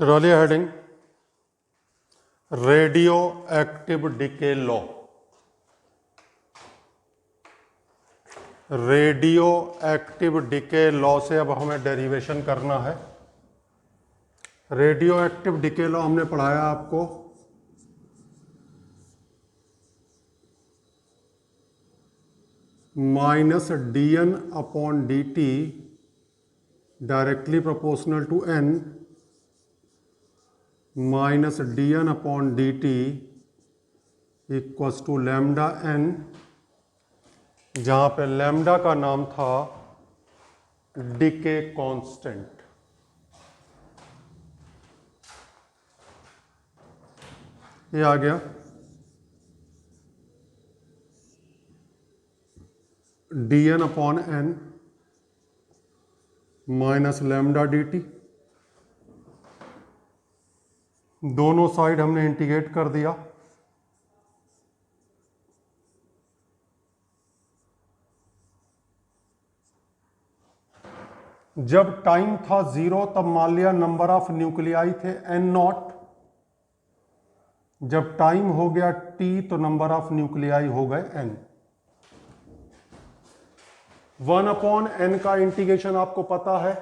तो डालिए heading radio active decay law. Radio active decay law से अब हमें डेरिवेशन करना है। रेडियो एक्टिव डिके लॉ हमने पढ़ाया आपको minus dn upon dt directly proportional to n minus dn upon dt equals to lambda n, जहाँ पे लैम्डा का नाम था डिके कांस्टेंट। ये आ गया dn upon n minus lambda dt। दोनों साइड हमने इंटीग्रेट कर दिया। जब टाइम था 0 तब मान लिया नंबर ऑफ न्यूक्लियाई थे n0। जब टाइम हो गया t तो नंबर ऑफ न्यूक्लियाई हो गए n। 1 अपॉन n का इंटीग्रेशन आपको पता है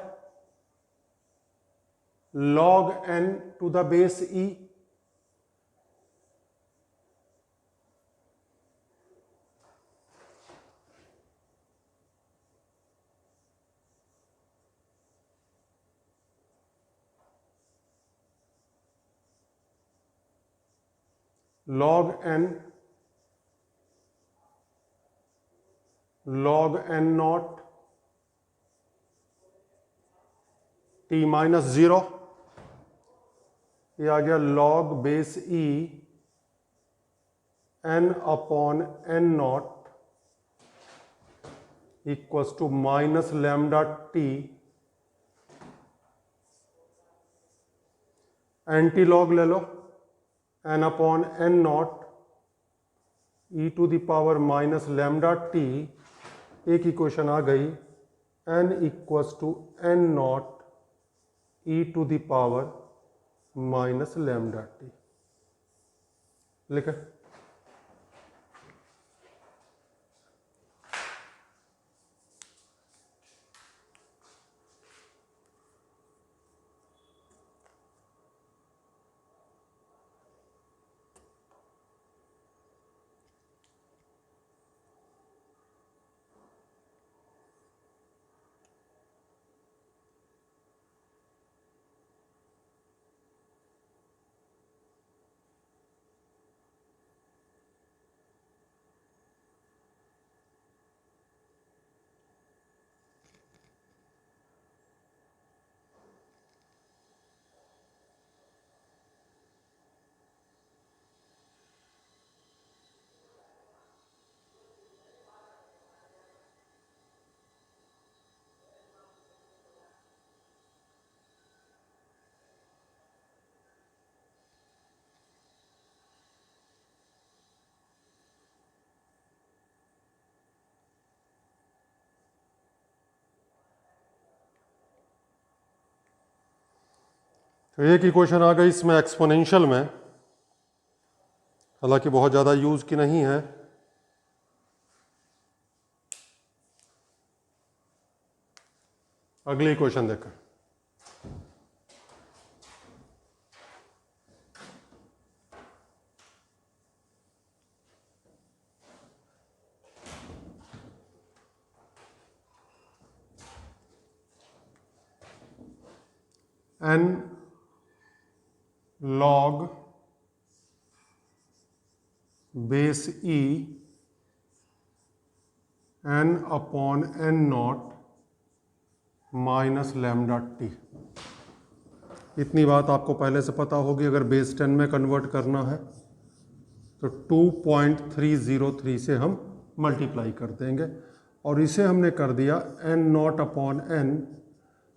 log n to the base e। log n naught t minus 0। ये आ गया log बेस e n upon n naught equals to minus lambda t। Anti log ले लो n upon n naught e to the power minus lambda t। एक equation आ गई n equals to n naught e to the power minus lambda t। लिखे तो एक equation आ गई इसमें एक्सपोनेंशियल में, हालांकि बहुत ज़्यादा यूज़ की नहीं है। अगली इक्वेशन देखें। n log बेस e n upon n not minus lambda t। इतनी बात आपको पहले से पता होगी। अगर बेस 10 में कन्वर्ट करना है तो 2.303 से हम मल्टीप्लाई कर देंगे, और इसे हमने कर दिया n नॉट अपॉन n,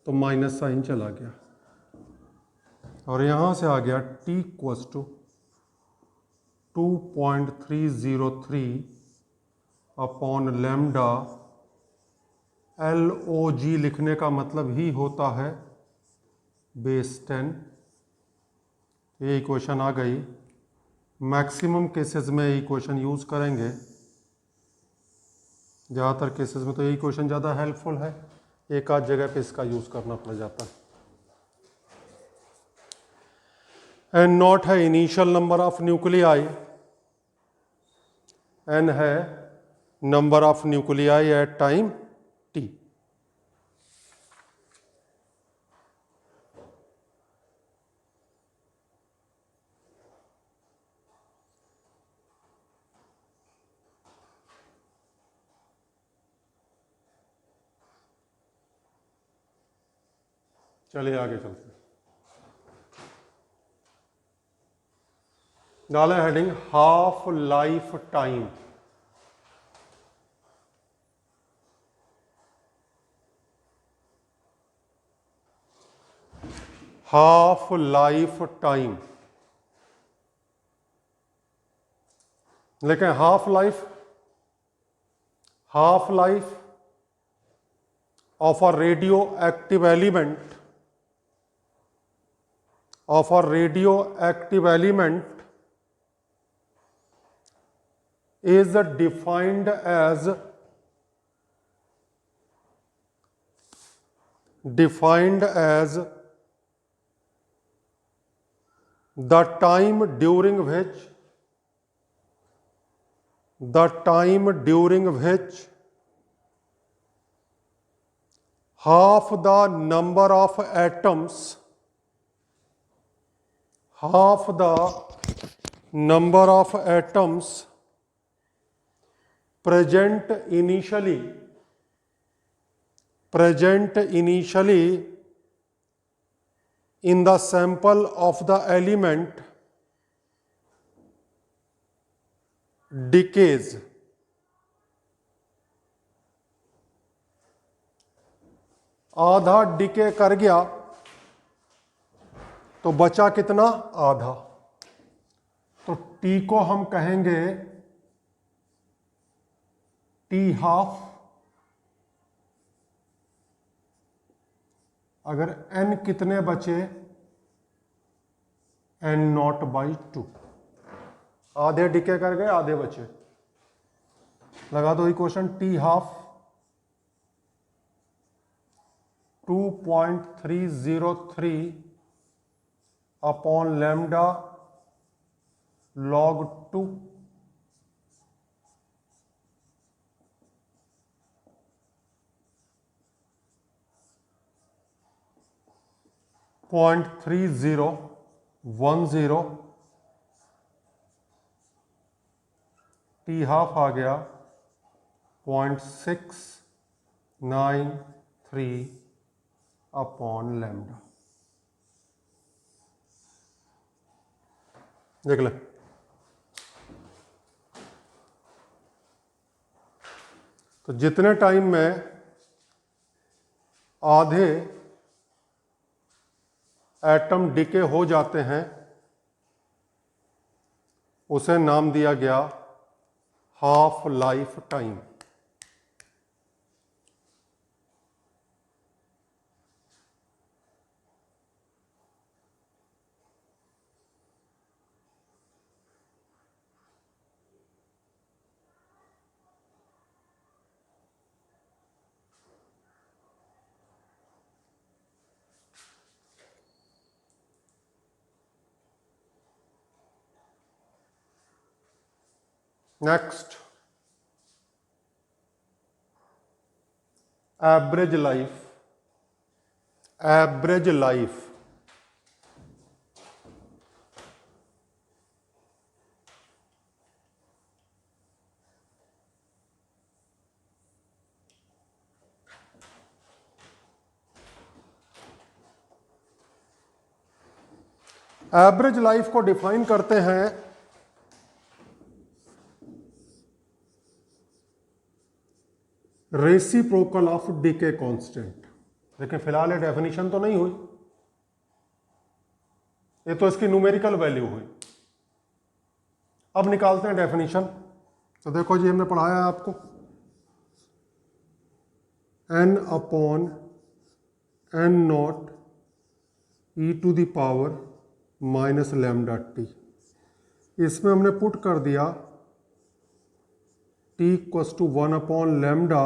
तो माइनस साइन चला गया और यहाँ से आ गया t equals to 2.303 upon lambda. LOG लिखने का मतलब ही होता है बेस 10 ये इक्वेशन आ गई। मैक्सिमम केसेस में ये इक्वेशन यूज़ करेंगे, ज़्यादातर केसेस में तो ये इक्वेशन ज़्यादा हेल्पफुल है, एक आध जगह पे इसका यूज़ करना पड़ जाता है। एन नॉट है initial number of nuclei, N है number of nuclei at time T. चलिए आगे चलते हैं। डालें heading half life time. Half life time, लेकिन half life of a radioactive element, is defined as the time during which half the number of atoms present initially in the sample of the element decays। आधा decay कर गया तो बचा कितना? आधा। तो T को हम कहेंगे टी हाफ। अगर एन कितने बचे? N naught by 2। आधे डिके कर गए, आधे बचे। लगा दो equation T half 2.303 upon lambda log 2 0.3010। T half आ गया 0.693 अपॉन लैम्डा। देख ले, तो जितने टाइम में आधे एटम डिके हो जाते हैं उसे नाम दिया गया half life time. Next, average life. Average life को डिफाइन करते हैं रेसिप्रोकल ऑफ डीके कांस्टेंट। लेकिन फिलहाल ये डेफिनेशन तो नहीं हुई, ये तो इसकी न्यूमेरिकल वैल्यू हुई। अब निकालते हैं डेफिनेशन। तो देखो जी, हमने पढ़ाया है आपको n upon n naught e to the power minus lambda T. इसमें हमने पुट कर दिया T equals to 1 upon lambda,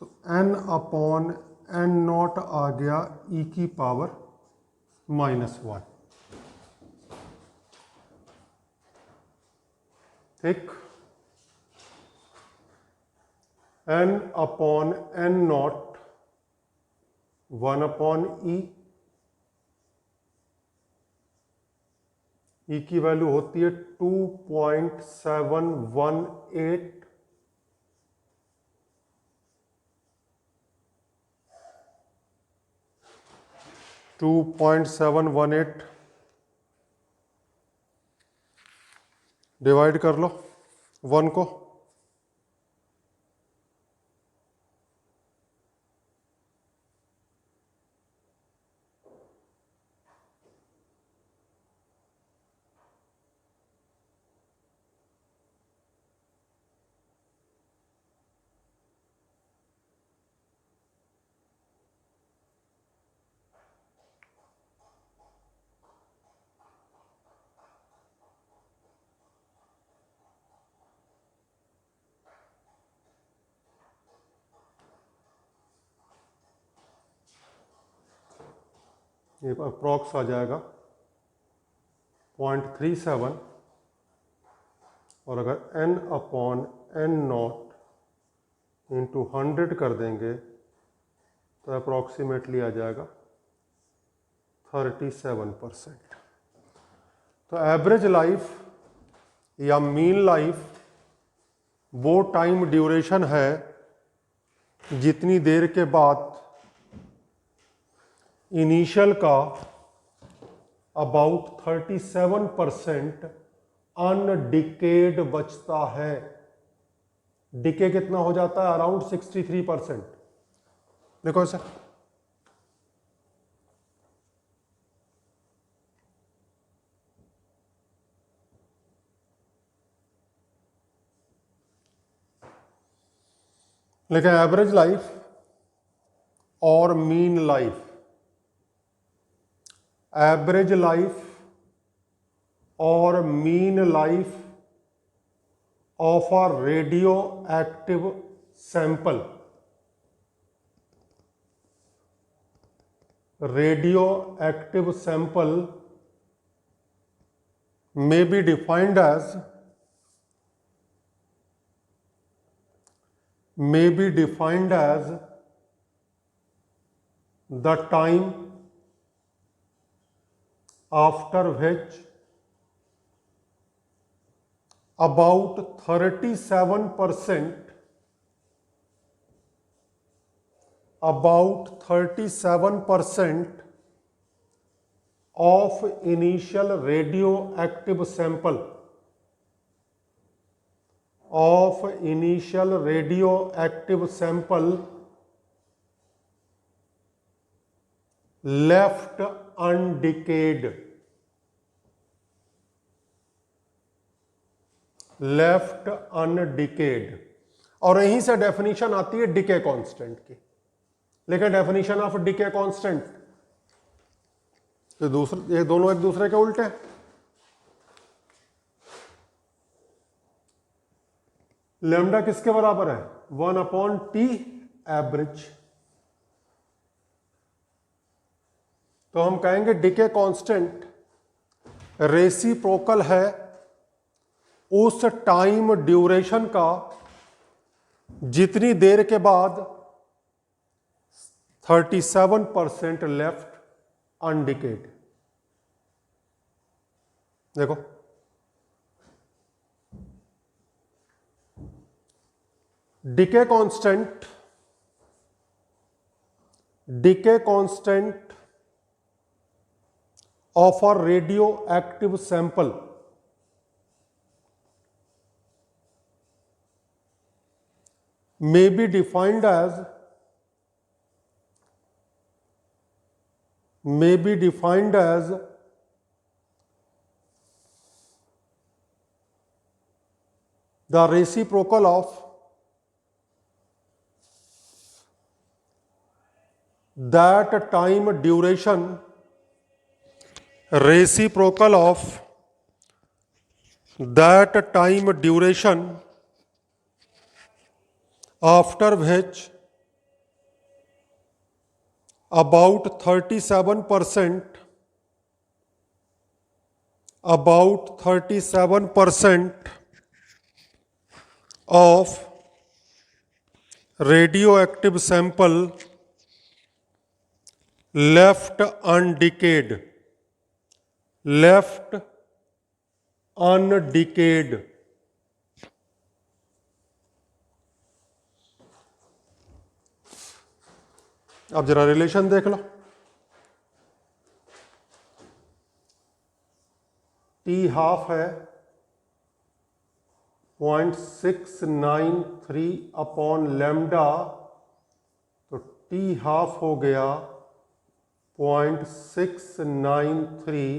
तो n अपॉन n नॉट आ गया e की पावर -1। ठीक, n upon n naught 1 upon E की वैल्यू होती है 2.718, 2.718 डिवाइड कर लो 1 को, ये अप्रॉक्स आ जाएगा 0.37, और अगर n upon n not into 100 कर देंगे तो अप्रॉक्सीमेटली आ जाएगा 37%। तो एवरेज लाइफ या मीन लाइफ वो टाइम ड्यूरेशन है जितनी देर के बाद इनिशियल का अबाउट 37% अनडिकेड बचता है। डिके कितना हो जाता है? अराउंड 63%। देखो सर, लेकिन एवरेज लाइफ और मीन लाइफ, एवरेज लाइफ और mean life of a radio active sample, radio active sample may be defined as the time after which about 37% of initial radioactive sample left undecayed, और यहीं से definition आती है decay constant की। लेकिन definition of decay constant, ये दोनों एक दूसरे के उल्टे हैं। लैम्डा किसके बराबर है? 1 अपॉन टी एवरेज। तो हम कहेंगे डिके कांस्टेंट रेसिप्रोकल है उस टाइम ड्यूरेशन का जितनी देर के बाद 37% लेफ्ट अनडिकेड। देखो, decay constant of a radioactive sample may be defined as the reciprocal of that time duration reciprocal of that time duration after which about 37% of radioactive sample left undecayed. अब जरा relation देख लो। T half है 0.693 upon lambda, तो T half हो गया 0.693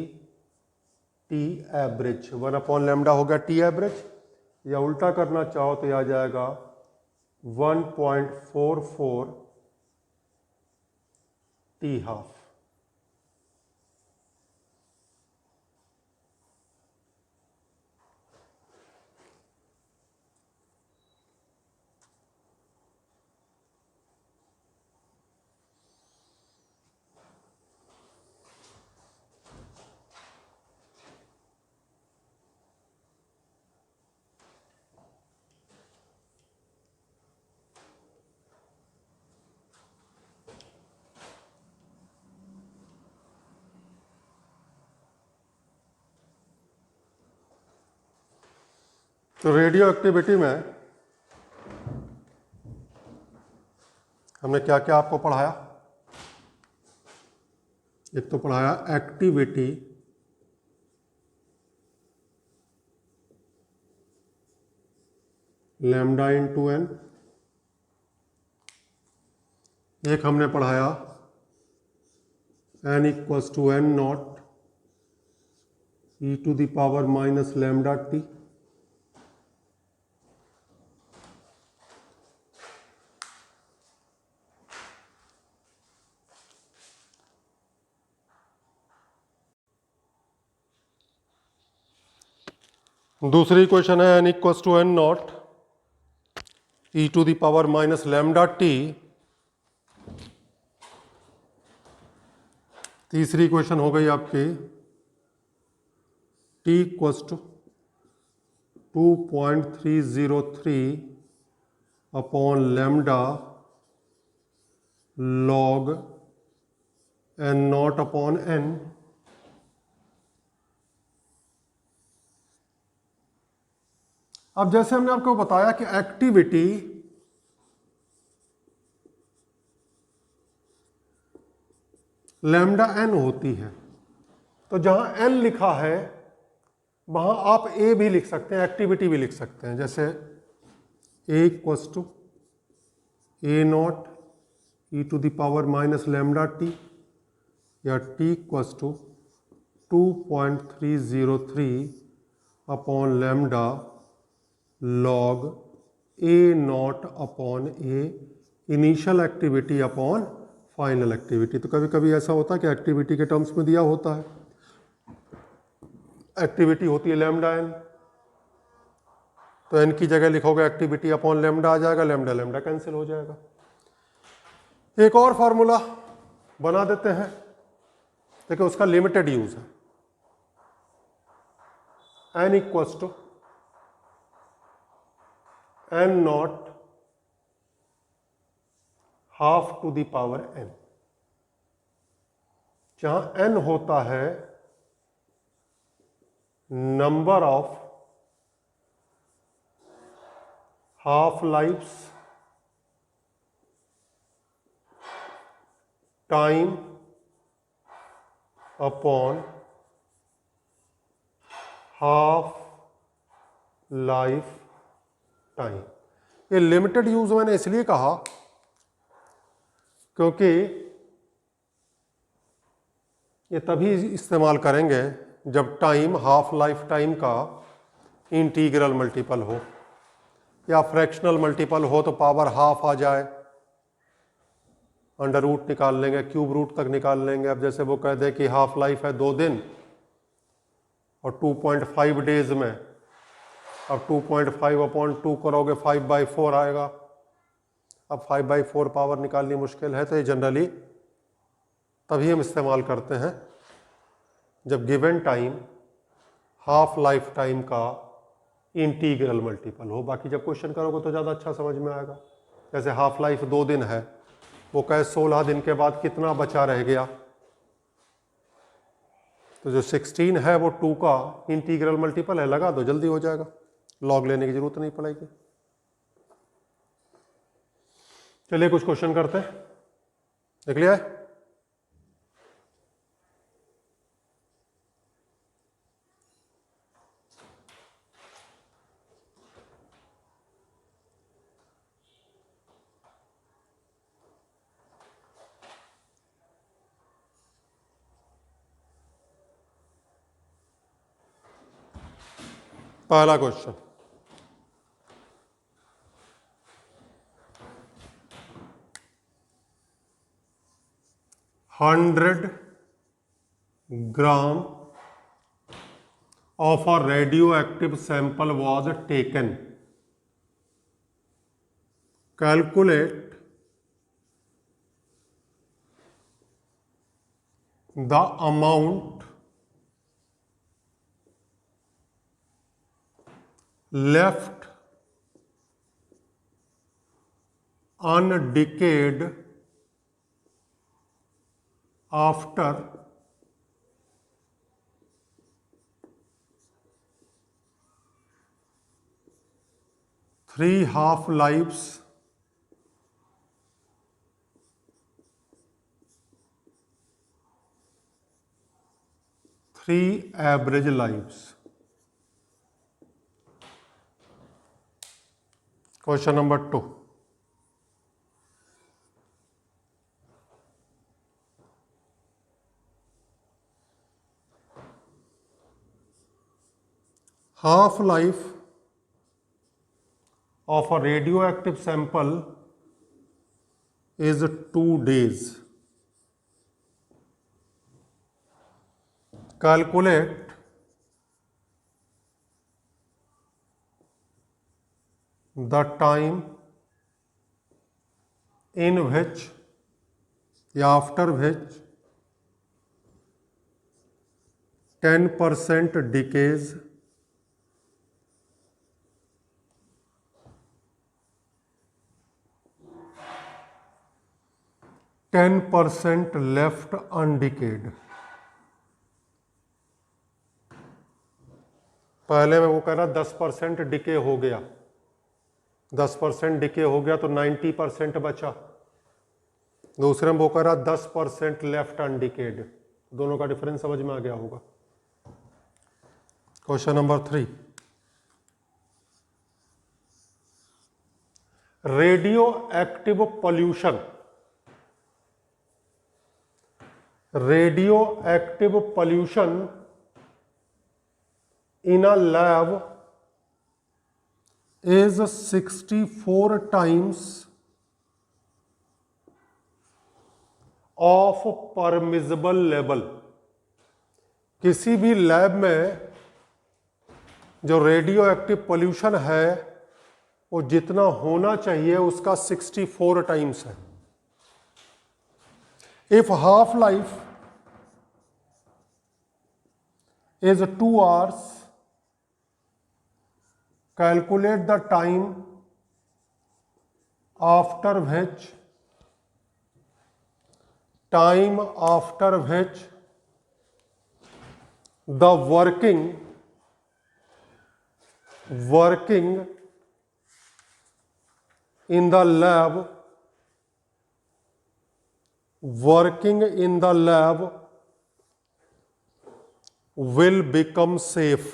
T average. 1 upon lambda हो गया T average, या उल्टा करना चाहो तो यह आ जाएगा 1.44 टी हाफ। तो रेडियो एक्टिविटी में हमने क्या क्या आपको पढ़ाया? एक तो पढ़ाया एक्टिविटी, लैम्डा इंटू एन। एक हमने पढ़ाया n equals to n naught E to the power minus lambda t. दूसरी इक्वेशन है n equals to n naught E to the power minus lambda t. तीसरी इक्वेशन हो गई आपकी t equals to 2.303 upon lambda log n naught upon n. अब जैसे हमने आपको बताया कि एक्टिविटी लैम्डा एन होती है, तो जहां एन लिखा है वहां आप ए भी लिख सकते हैं, एक्टिविटी भी लिख सकते हैं। जैसे A equals to A naught E to the power minus lambda T, या T equals to 2.303 upon lambda log A naught upon A initial activity upon final activity. तो कभी कभी ऐसा होता है कि एक्टिविटी के टर्म्स में दिया होता है, एक्टिविटी होती है लैम्डा एन, तो एन की जगह लिखोगे एक्टिविटी अपॉन लैम्डा आ जाएगा, लैम्डा लैम्डा कैंसिल हो जाएगा। एक और फार्मूला बना देते हैं, देखिए उसका लिमिटेड यूज है। N equals to n naught half to the power n. जहां एन होता है number of half lives, time upon half life time. ये लिमिटेड यूज मैंने इसलिए कहा क्योंकि ये तभी इस्तेमाल करेंगे जब टाइम हाफ लाइफ टाइम का इंटीग्रल मल्टीपल हो या फ्रैक्शनल मल्टीपल हो, तो पावर हाफ आ जाए, अंडर रूट निकाल लेंगे, क्यूब रूट तक निकाल लेंगे। अब जैसे वो कह दे कि हाफ लाइफ है 2 दिन और 2.5 डेज में, अब 2.5/2 करोगे 5/4 आएगा। अब 5/4 पावर निकालनी मुश्किल है, तो ये जनरली तभी हम इस्तेमाल करते हैं जब given time half life time का इंटीग्रल मल्टीपल हो। बाकी जब क्वेश्चन करोगे तो ज़्यादा अच्छा समझ में आएगा। जैसे हाफ लाइफ 2 दिन है, वो कहे 16 दिन के बाद कितना बचा रह गया, तो जो 16 है वो 2 का इंटीग्रल मल्टीपल है, लगा दो जल्दी हो जाएगा, लॉग लेने की जरूरत नहीं पड़ेगी। चलिए कुछ क्वेश्चन करते हैं, देख लिया है। पहला question, $100 gram of a radioactive sample was taken. Calculate the amount left undecayed after 3 half-lives three average lives. Question number 2. Half-life of a radioactive sample is 2 days. Calculate the time in which या after which 10% decays %, left undecayed. पहले में वो कह रहा 10% decay हो गया, 10% decay हो गया तो 90% बचा। दूसरे में वो कह रहा 10% लेफ्ट अनडिकेड। दोनों का डिफरेंस समझ में आ गया होगा। Question number 3, radio active pollution, radio active pollution in a lab is 64 times of permissible level. किसी भी लैब में जो रेडियो एक्टिव पॉल्यूशन है वो जितना होना चाहिए उसका 64 टाइम्स है। If half life is 2 hours, calculate the time after which the working in the lab will become safe.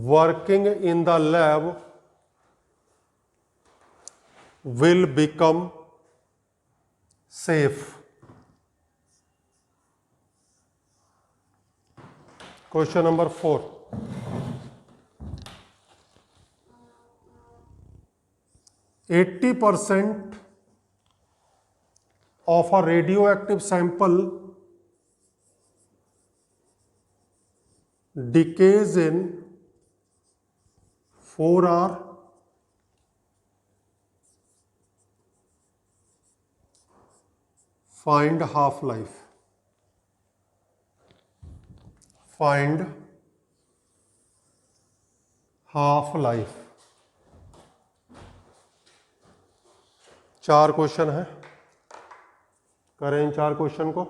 Working in the lab will become safe. Question number 4. %80 of a radioactive sample decays in 4 hour, find half life. Find half life. 4 question है, करें इन 4 question को।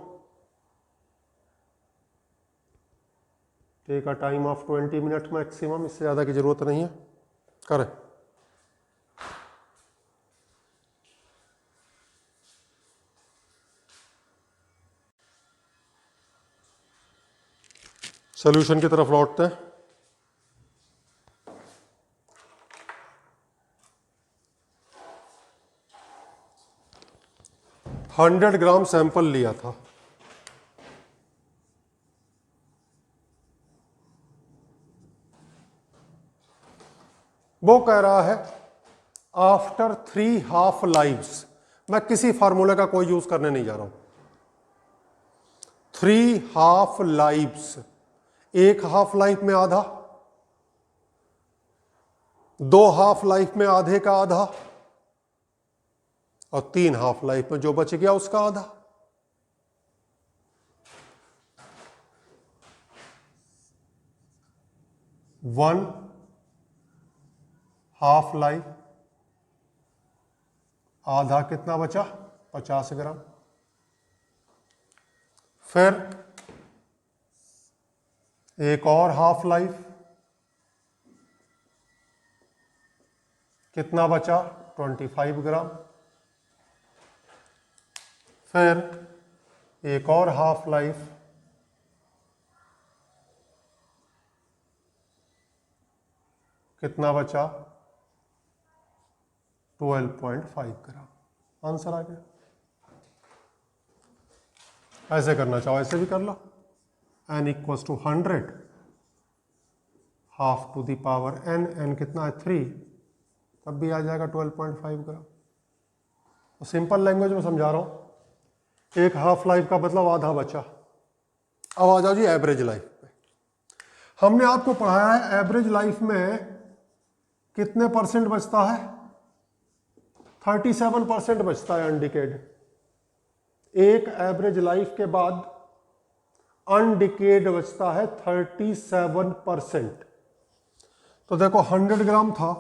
Take a time of 20 minute maximum, इससे ज़्यादा की ज़रूरत नहीं है, करें। सॉल्यूशन की तरफ लौटते हैं। $100 ग्राम सैंपल लिया था, वो कह रहा है आफ्टर 3 हाफ लाइव्स, मैं किसी फार्मूले का कोई यूज करने नहीं जा रहा हूं। 3 हाफ लाइव्स, एक हाफ लाइफ में आधा, 2 हाफ लाइफ में आधे का आधा, और 3 हाफ लाइफ में जो बच गया उसका आधा। वन हाफ लाइफ, आधा कितना बचा? 50 ग्राम। फिर एक और हाफ लाइफ, कितना बचा? 25 ग्राम। फिर एक और हाफ लाइफ, कितना बचा? 12.5 ग्राम। आंसर आ गया। ऐसे करना चाहो ऐसे भी कर लो। n equals to 100 half to the power n, n कितना है? 3, तब भी आ जाएगा 12.5 ग्राम। तो सिंपल लैंग्वेज में समझा रहा हूं, एक हाफ लाइफ का मतलब आधा बचा। अब आ जाओ जी एवरेज लाइफ पे। हमने आपको पढ़ाया है एवरेज लाइफ में कितने परसेंट बचता है? 37% बचता है अनडिकेड। एक एवरेज लाइफ के बाद अनडिकेड बचता है 37%। तो देखो 100 ग्राम था,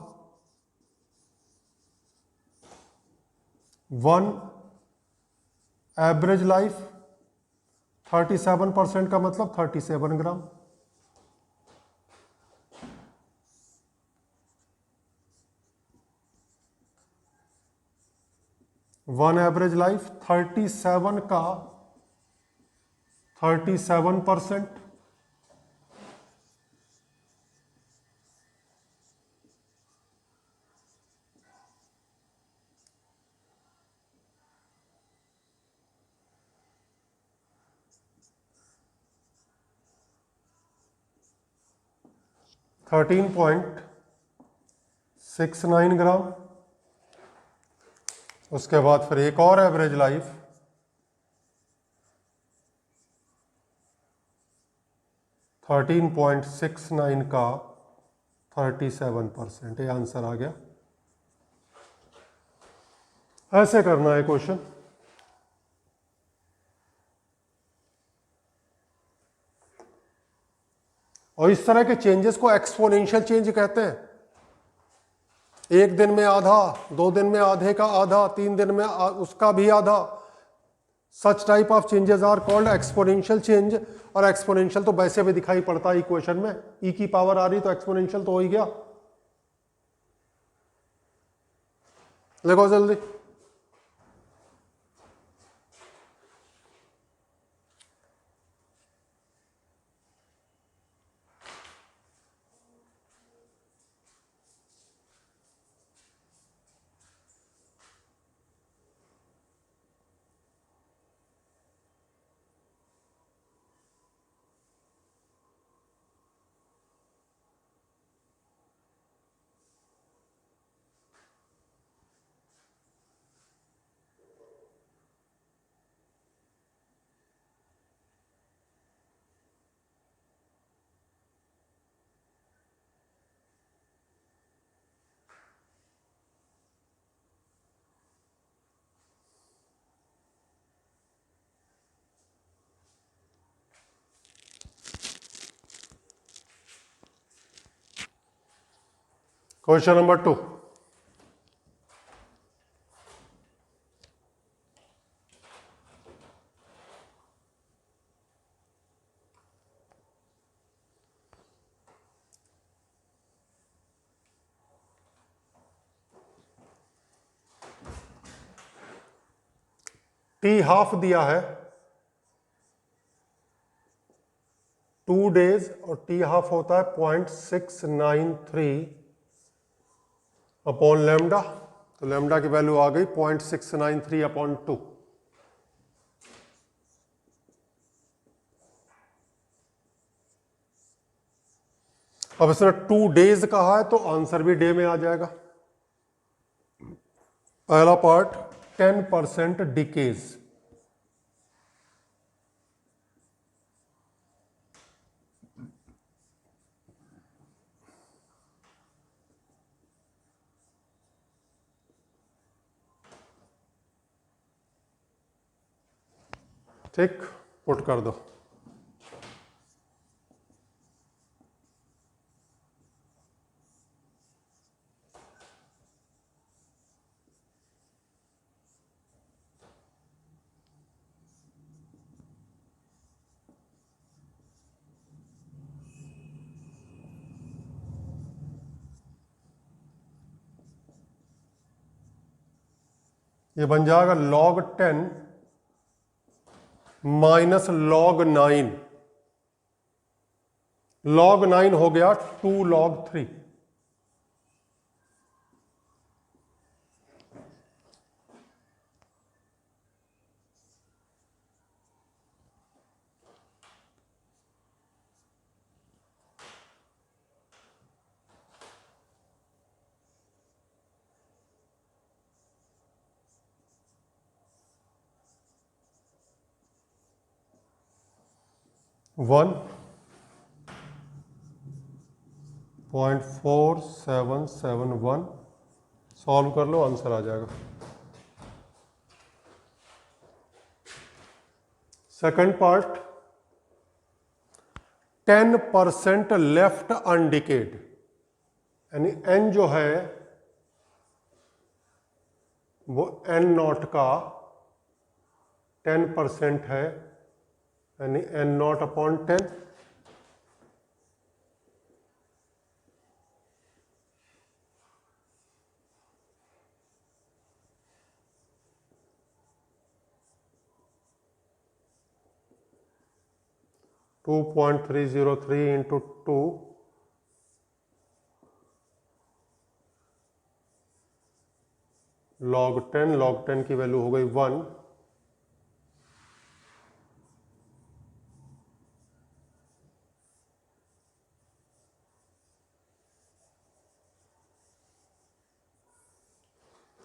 1 एवरेज लाइफ, 37% का मतलब 37 ग्राम। वन एवरेज लाइफ 37 का 37%, $13.69 ग्राम। उसके बाद फिर एक और एवरेज लाइफ, 13.69 का 37%। ये आंसर आ गया। ऐसे करना है क्वेश्चन। और इस तरह के चेंजेस को एक्सपोनेंशियल चेंज कहते हैं। एक दिन में आधा, 2 दिन में आधे का आधा, 3 दिन में उसका भी आधा। Such type of changes are called exponential change. और एक्सपोनेंशियल तो वैसे भी दिखाई पड़ता है इक्वेशन में, ई की पावर आ रही तो एक्सपोनेंशियल तो हो ही गया। देखो जल्दी, क्वेश्चन नंबर 2, टी हाफ दिया है 2 days और टी हाफ होता है 0.693 अपॉन लेमडा, तो लेमडा की वैल्यू आ गई 0.693 अपॉन 2। अब इसने 2 days कहा है तो आंसर भी डे में आ जाएगा। पहला पार्ट 10% डिकेज, ठीक, पुट कर दो। ये बन जाएगा log 10 माइनस log 9, log 9 हो गया 2 log 3। वन 0.4771, सॉल्व कर लो, आंसर आ जाएगा। सेकंड पार्ट 10% लेफ्ट अनडिकेड, यानी एन जो है वो एन नॉट का 10% है, यानी n naught upon 10। To 2.303 into 2 log 10 की वैल्यू हो गई 1।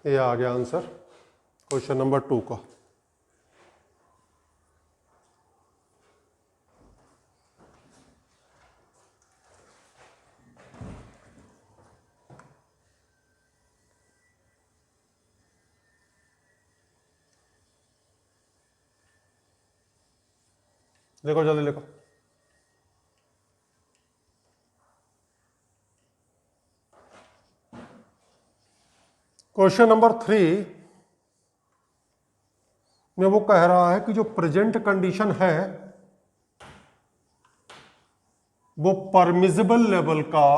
ये आ गया आंसर क्वेश्चन नंबर 2 का। देखो जल्दी लिखो। क्वेश्चन नंबर 3 में वो कह रहा है कि जो प्रेजेंट कंडीशन है वो परमिजिबल लेवल का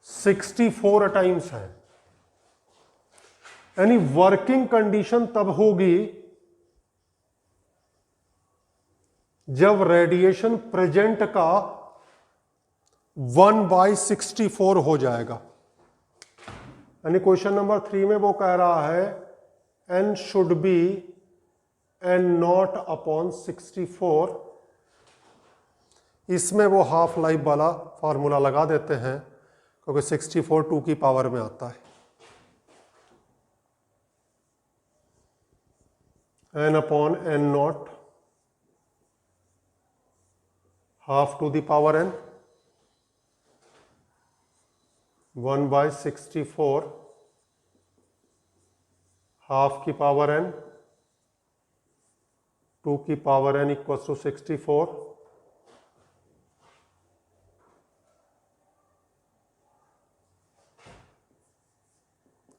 64 टाइम्स है, यानी वर्किंग कंडीशन तब होगी जब रेडिएशन प्रेजेंट का 1/64 हो जाएगा। यानी क्वेश्चन नंबर 3 में वो कह रहा है n should be n naught upon 64। इसमें वो हाफ लाइफ वाला फार्मूला लगा देते हैं क्योंकि 64 2 की पावर में आता है। n upon n naught half to the power n 1/64 half की पावर n 2 की power n equals to 64।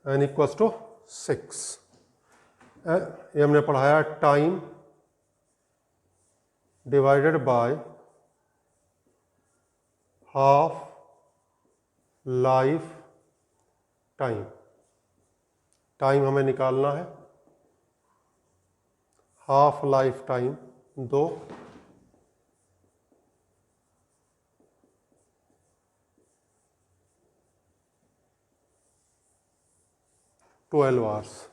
n equals to 6। ये हमने पढ़ाया time divided by half life time. Time हमें निकालना है, half life time 2 12 hours.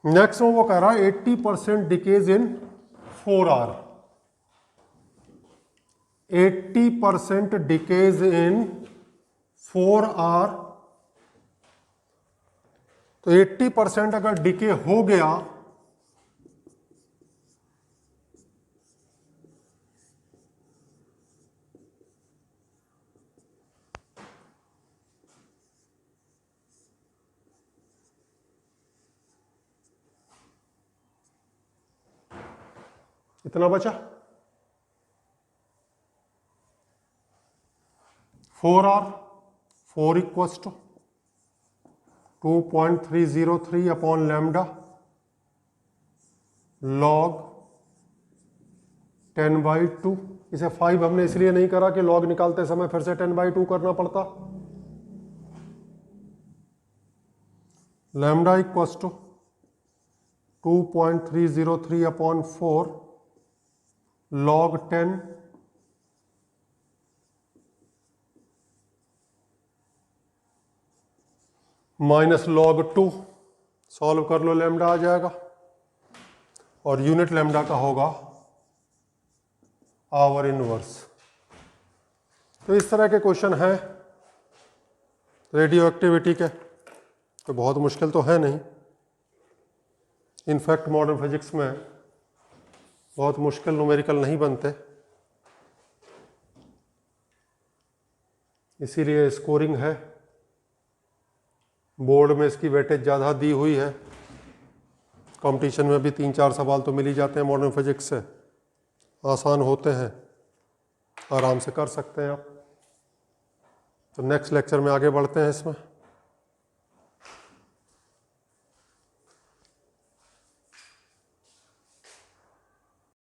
Next में वो कह रहा है 80% decays in 4 hour. 80% decays in 4 hour. तो 80% अगर डिके हो गया कितना बचा? 4 hour. 4 equals to 2.303 upon lambda log 10/2। इसे 5 हमने इसलिए नहीं करा कि लॉग निकालते समय फिर से 10/2 करना पड़ता। Lambda equals to 2.303 upon 4 log 10 minus log 2। Solve कर लो, लैम्डा आ जाएगा और यूनिट लैम्डा का होगा आवर इनवर्स। तो इस तरह के क्वेश्चन हैं रेडियो एक्टिविटी के, तो बहुत मुश्किल तो है नहीं। इनफैक्ट मॉडर्न फिजिक्स में बहुत मुश्किल न्यूमेरिकल नहीं बनते, इसीलिए स्कोरिंग है। बोर्ड में इसकी वेटेज ज़्यादा दी हुई है। कंपटीशन में भी 3-4 सवाल तो मिल ही जाते हैं मॉडर्न फिजिक्स से, आसान होते हैं, आराम से कर सकते हैं आप। तो नेक्स्ट लेक्चर में आगे बढ़ते हैं इसमें।